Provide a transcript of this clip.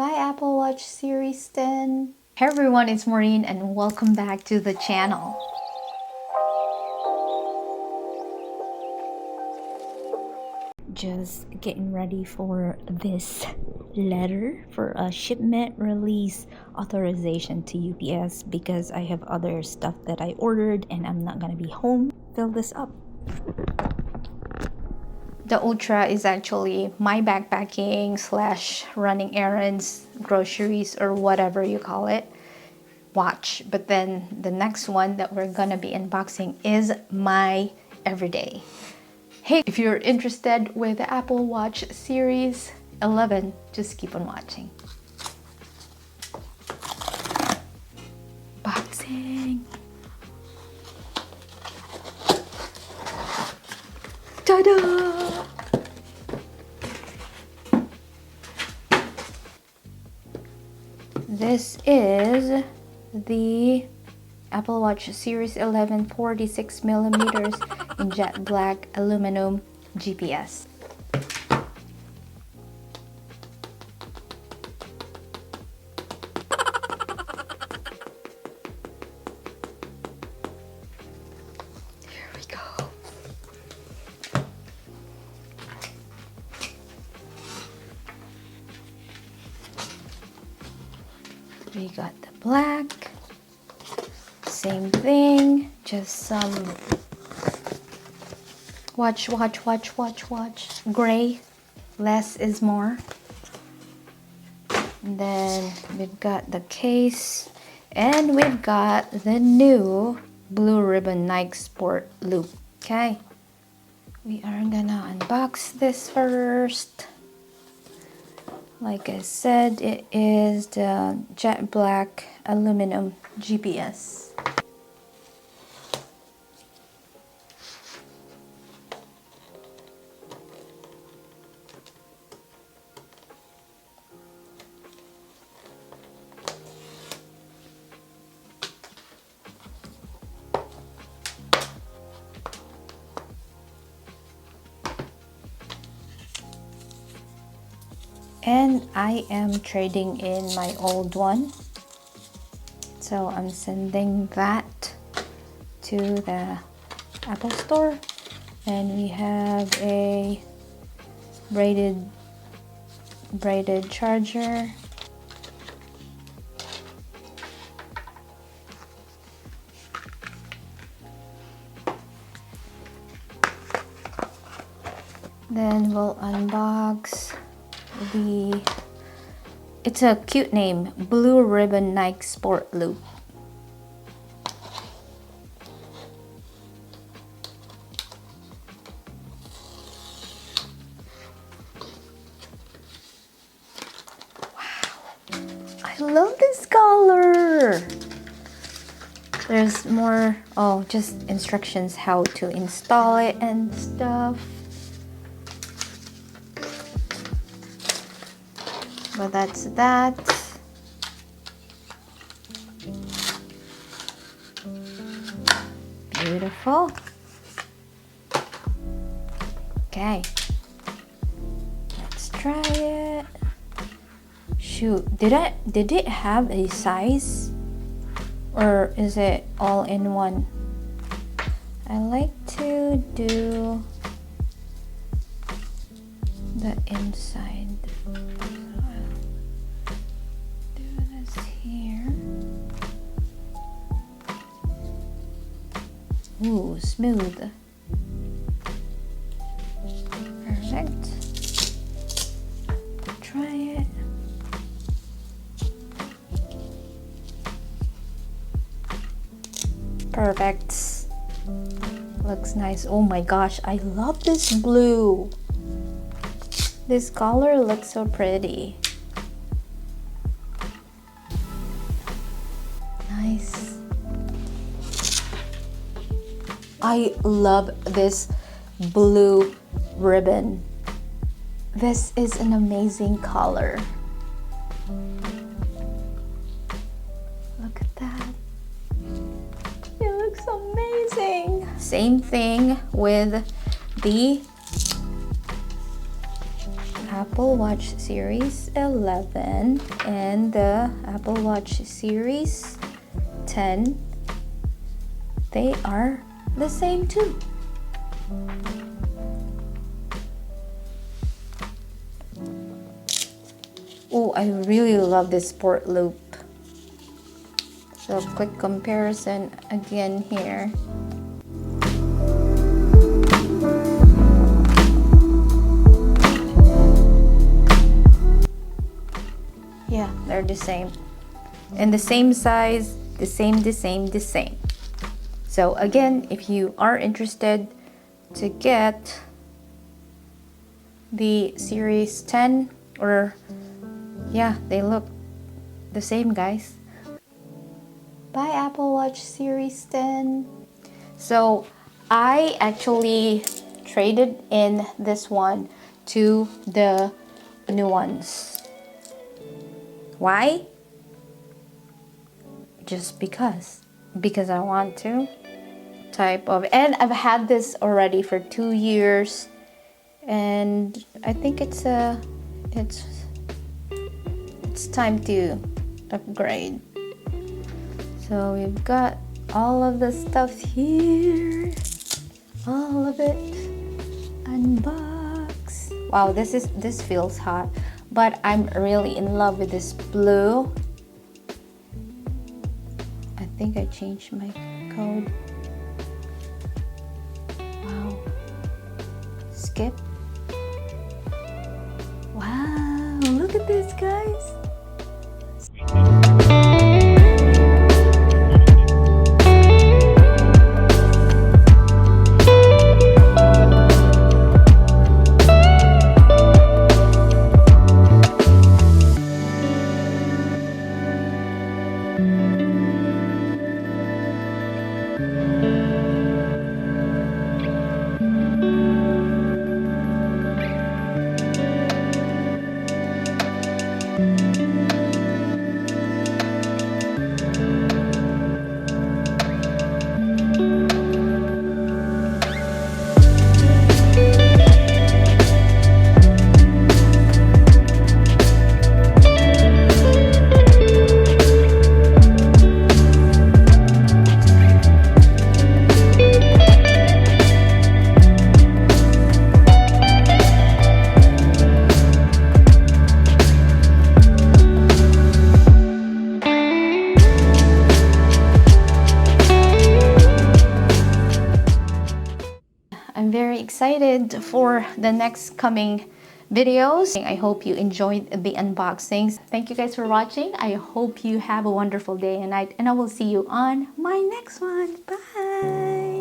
Goodbye Apple Watch Series 10. Hey everyone, it's Maureen and welcome back to the channel. Just getting ready for this letter for a shipment release authorization to UPS because I have other stuff that I ordered and I'm not gonna be home. Fill this up. The Ultra is actually my backpacking / running errands, groceries, or whatever you call it, watch. But then the next one that we're gonna be unboxing is my everyday. Hey, if you're interested with the Apple Watch Series 11, just keep on watching. Boxing. Ta-da! This is the Apple Watch Series 11 46mm in jet black aluminum GPS. Here we go. We got the black, same thing, just some watch, gray, less is more. And then we've got the case, and we've got the new blue ribbon Nike Sport Loop. Okay, we are gonna unbox this first. Like I said, it is the jet black aluminum GPS. And I am trading in my old one, so I'm sending that to the Apple Store. And we have a braided charger, then we'll unbox it's a cute name, Blue Ribbon Nike Sport Loop. Wow, I love this color. There's more, just instructions how to install it and stuff. But that's that. Beautiful. Okay, let's try it. Shoot, did it have a size, or is it all in one? I like to do the inside. Ooh, smooth. Perfect. Try it. Perfect. Looks nice. Oh my gosh, I love this blue. This color looks so pretty. Nice. I love this blue ribbon. This is an amazing color. Look at that. It looks amazing. Same thing with the Apple Watch Series 11 and the Apple Watch Series 10, they are the same too. Oh, I really love this sport loop. So quick comparison again here. Yeah, they're the same. And the same size, the same. So again, if you are interested to get the Series 10, or yeah, they look the same, guys. Bye, Apple Watch Series 10. So I actually traded in this one to the new ones. Why? Just because I want to type of, and I've had this already for 2 years, and I think it's time to upgrade. So we've got all of the stuff here, all of it unboxed. Wow, this feels hot, but I'm really in love with this blue. I think I changed my code. Wow. Skip. Wow, look at this, guys. I'm very excited for the next coming videos. I hope you enjoyed the unboxings. Thank you guys for watching. I hope you have a wonderful day and night, and I will see you on my next one. Bye.